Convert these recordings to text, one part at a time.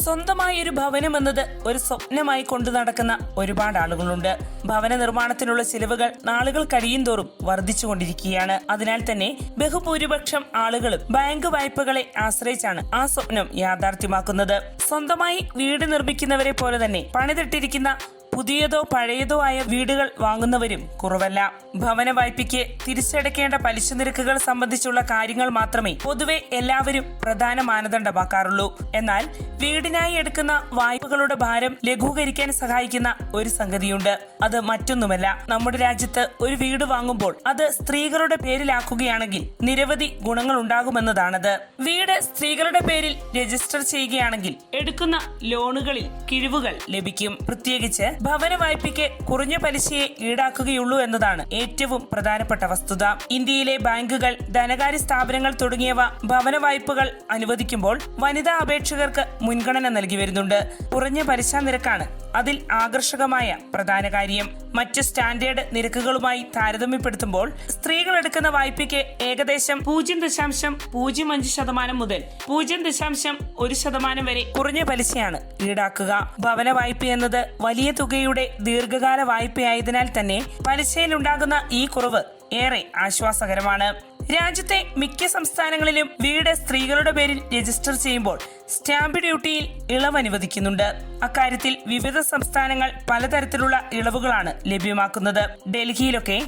സ്വന്തമായ ഒരു ഭവനം എന്നത് ഒരു സ്വപ്നമായി കൊണ്ടു നടക്കുന്ന ഒരുപാട് ആളുകളുണ്ട്. ഭവന നിർമ്മാണത്തിനുള്ള ചിലവുകൾ നാളുകൾ കഴിയുന്തോറും വർദ്ധിച്ചുകൊണ്ടിരിക്കുകയാണ്. അതിനാൽ തന്നെ ബഹുഭൂരിപക്ഷം ആളുകളും ബാങ്ക് വായ്പകളെ ആശ്രയിച്ചാണ് ആ സ്വപ്നം യാഥാർത്ഥ്യമാക്കുന്നത്. സ്വന്തമായി വീട് നിർമ്മിക്കുന്നവരെ പോലെ തന്നെ പണിതിട്ടിരിക്കുന്ന പുതിയതോ പഴയതോ ആയ വീടുകൾ വാങ്ങുന്നവരും കുറവല്ല. ഭവന വായ്പയ്ക്ക് തിരിച്ചടയ്ക്കേണ്ട പലിശ നിരക്കുകൾ സംബന്ധിച്ചുള്ള കാര്യങ്ങൾ മാത്രമേ പൊതുവെ എല്ലാവരും പ്രധാന മാനദണ്ഡമാക്കാറുള്ളൂ. എന്നാൽ വീടിനായി എടുക്കുന്ന വായ്പകളുടെ ഭാരം ലഘൂകരിക്കാൻ സഹായിക്കുന്ന ഒരു സംഗതിയുണ്ട്. അത് മറ്റൊന്നുമല്ല, നമ്മുടെ രാജ്യത്ത് ഒരു വീട് വാങ്ങുമ്പോൾ അത് സ്ത്രീകളുടെ പേരിലാക്കുകയാണെങ്കിൽ നിരവധി ഗുണങ്ങൾ ഉണ്ടാകുമെന്നതാണത്. വീട് സ്ത്രീകളുടെ പേരിൽ രജിസ്റ്റർ ചെയ്യുകയാണെങ്കിൽ എടുക്കുന്ന ലോണുകളിൽ കിഴിവുകൾ ലഭിക്കും. പ്രത്യേകിച്ച് ഭവന വായ്പയ്ക്ക് കുറഞ്ഞ പലിശയെ ഈടാക്കുകയുള്ളൂ എന്നതാണ് ഏറ്റവും പ്രധാനപ്പെട്ട വസ്തുത. ഇന്ത്യയിലെ ബാങ്കുകൾ, ധനകാര്യ സ്ഥാപനങ്ങൾ തുടങ്ങിയവ ഭവന വായ്പകൾ അനുവദിക്കുമ്പോൾ വനിതാ അപേക്ഷകർക്ക് മുൻഗണന നൽകി വരുന്നുണ്ട്. കുറഞ്ഞ പലിശ നിരക്കാണ് അതിൽ ആകർഷകമായ പ്രധാന കാര്യം. മറ്റ് സ്റ്റാൻഡേർഡ് നിരക്കുകളുമായി താരതമ്യപ്പെടുത്തുമ്പോൾ സ്ത്രീകൾ എടുക്കുന്ന വായ്പയ്ക്ക് ഏകദേശം 0.05% മുതൽ 0.1% വരെ കുറഞ്ഞ പലിശയാണ് ഈടാക്കുക. ഭവന വായ്പ എന്നത് വലിയ തുകയുടെ ദീർഘകാല വായ്പയായതിനാൽ തന്നെ പലിശയിലുണ്ടാകുന്ന ഈ കുറവ് ഏറെ ആശ്വാസകരമാണ്. രാജ്യത്തെ മിക്ക സംസ്ഥാനങ്ങളിലും വീട് സ്ത്രീകളുടെ പേരിൽ രജിസ്റ്റർ ചെയ്യുമ്പോൾ സ്റ്റാമ്പ് ഡ്യൂട്ടിയിൽ ഇളവ് അനുവദിക്കുന്നുണ്ട്. അക്കാര്യത്തിൽ വിവിധ സംസ്ഥാനങ്ങൾ പലതരത്തിലുള്ള ഇളവുകളാണ് ലഭ്യമാക്കുന്നത്. ഡൽഹിയിലൊക്കെ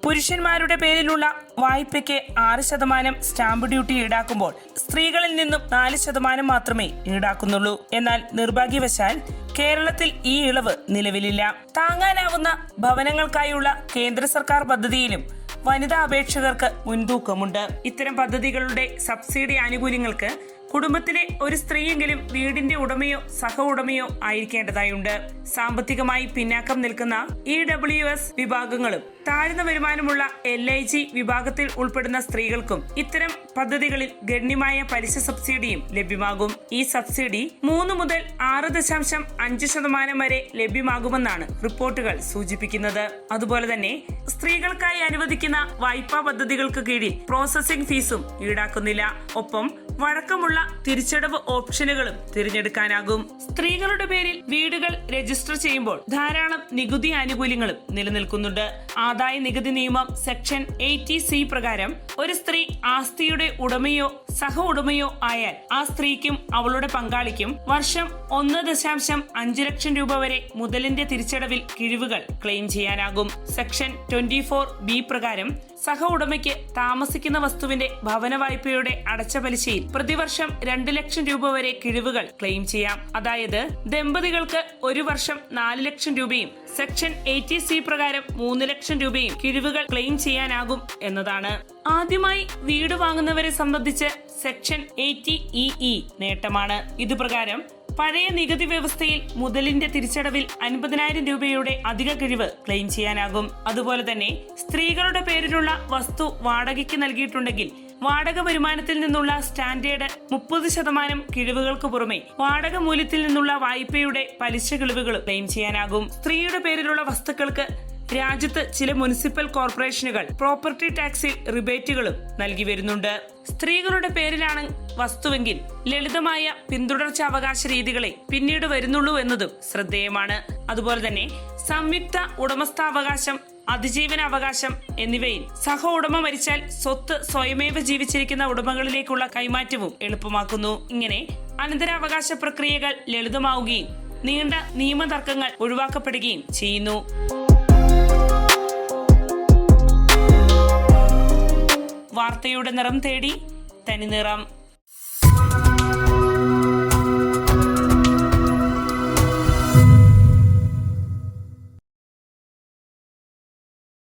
പുരുഷന്മാരുടെ പേരിലുള്ള വായ്പയ്ക്ക് 6% സ്റ്റാമ്പ് ഡ്യൂട്ടി ഈടാക്കുമ്പോൾ സ്ത്രീകളിൽ നിന്നും 4% മാത്രമേ ഈടാക്കുന്നുള്ളൂ. എന്നാൽ നിർഭാഗ്യവശാൽ കേരളത്തിൽ ഈ ഇളവ് നിലവിലില്ല. താങ്ങാനാവുന്ന ഭവനങ്ങൾക്കായുള്ള കേന്ദ്ര സർക്കാർ പദ്ധതിയിലും വനിതാ അപേക്ഷകർക്ക് മുൻതൂക്കമുണ്ട്. ഇത്തരം പദ്ധതികളുടെ സബ്സിഡി ആനുകൂല്യങ്ങൾക്ക് കുടുംബത്തിലെ ഒരു സ്ത്രീയെങ്കിലും വീടിന്റെ ഉടമയോ സഹ ഉടമയോ ആയിരിക്കേണ്ടതായുണ്ട്. സാമ്പത്തികമായി പിന്നാക്കം നിൽക്കുന്ന EWS വിഭാഗങ്ങളും താഴ്ന്ന വരുമാനമുള്ള LIG വിഭാഗത്തിൽ ഉൾപ്പെടുന്ന സ്ത്രീകൾക്കും ഇത്തരം പദ്ധതികളിൽ ഗണ്യമായ പലിശ സബ്സിഡിയും ലഭ്യമാകും. ഈ സബ്സിഡി 3 മുതൽ 6.5% വരെ ലഭ്യമാകുമെന്നാണ് റിപ്പോർട്ടുകൾ സൂചിപ്പിക്കുന്നത്. അതുപോലെ തന്നെ സ്ത്രീകൾക്കായി അനുവദിക്കുന്ന വായ്പാ പദ്ധതികൾക്ക് കീഴിൽ പ്രോസസിംഗ് ഫീസും ഈടാക്കുന്നില്ല. ഒപ്പം വഴക്കമുള്ള തിരിച്ചടവ് ഓപ്ഷനുകളും തിരഞ്ഞെടുക്കാനാകും. സ്ത്രീകളുടെ പേരിൽ വീടുകൾ രജിസ്റ്റർ ചെയ്യുമ്പോൾ ധാരാളം നികുതി ആനുകൂല്യങ്ങളും നിലനിൽക്കുന്നുണ്ട്. ആദായ നികുതി നിയമം സെക്ഷൻ 80C പ്രകാരം ഒരു സ്ത്രീ ആസ്തിയുടെ ഉടമയോ സഹ ഉടമയോ ആയാൽ ആ സ്ത്രീക്കും അവളുടെ പങ്കാളിക്കും വർഷം 1.5 ലക്ഷം രൂപ വരെ മുതലിന്റെ തിരിച്ചടവിൽ കിഴിവുകൾ ക്ലെയിം ചെയ്യാനാകും. സെക്ഷൻ 24B പ്രകാരം സഹ ഉടമയ്ക്ക് താമസിക്കുന്ന വസ്തുവിന്റെ ഭവന വായ്പയുടെ അടച്ച പലിശയിൽ പ്രതിവർഷം 2 ലക്ഷം രൂപ വരെ കിഴിവുകൾ ക്ലെയിം ചെയ്യാം. അതായത് ദമ്പതികൾക്ക് ഒരു വർഷം 4 ലക്ഷം രൂപയും സെക്ഷൻ 80C പ്രകാരം 3 ലക്ഷം രൂപയും കിഴിവുകൾ ക്ലെയിം ചെയ്യാനാകും എന്നതാണ്. ആദ്യമായി വീട് വാങ്ങുന്നവരെ സംബന്ധിച്ച് സെക്ഷൻ 80EE നേട്ടമാണ്. ഇതുപ്രകാരം പഴയ നികുതി വ്യവസ്ഥയിൽ മുതലിന്റെ തിരിച്ചടവിൽ 50,000 രൂപയുടെ അധിക കിഴിവ് ക്ലെയിം ചെയ്യാനാകും. അതുപോലെ തന്നെ സ്ത്രീകളുടെ പേരിലുള്ള വസ്തു വാടകയ്ക്ക് നൽകിയിട്ടുണ്ടെങ്കിൽ വാടക വരുമാനത്തിൽ നിന്നുള്ള സ്റ്റാൻഡേർഡ് 30% കിഴിവുകൾക്ക് പുറമെ വാടക മൂല്യത്തിൽ നിന്നുള്ള വായ്പയുടെ പലിശ കിഴിവുകൾ ക്ലെയിം ചെയ്യാനാകും. സ്ത്രീയുടെ പേരിലുള്ള വസ്തുക്കൾക്ക് രാജ്യത്ത് ചില മുനിസിപ്പൽ കോർപ്പറേഷനുകൾ പ്രോപ്പർട്ടി ടാക്സിൽ റിബേറ്റുകളും നൽകി വരുന്നുണ്ട്. സ്ത്രീകളുടെ പേരിലാണ് വസ്തുവെങ്കിൽ ലളിതമായ പിന്തുടർച്ചാവകാശ രീതികളെ പിന്നീട് വരുന്നുള്ളൂ എന്നതും ശ്രദ്ധേയമാണ്. അതുപോലെ തന്നെ സംയുക്ത ഉടമസ്ഥാവകാശം, അതിജീവന അവകാശം എന്നിവയിൽ സഹ ഉടമ മരിച്ചാൽ സ്വത്ത് സ്വയമേവ ജീവിച്ചിരിക്കുന്ന ഉടമകളിലേക്കുള്ള കൈമാറ്റവും എളുപ്പമാക്കുന്നു. ഇങ്ങനെ അനന്തരാവകാശ പ്രക്രിയകൾ ലളിതമാവുകയും നീണ്ട നിയമതർക്കങ്ങൾ ഒഴിവാക്കപ്പെടുകയും ചെയ്യുന്നു. വാർത്തയുടെ നിറം തേടി തനിനിറം.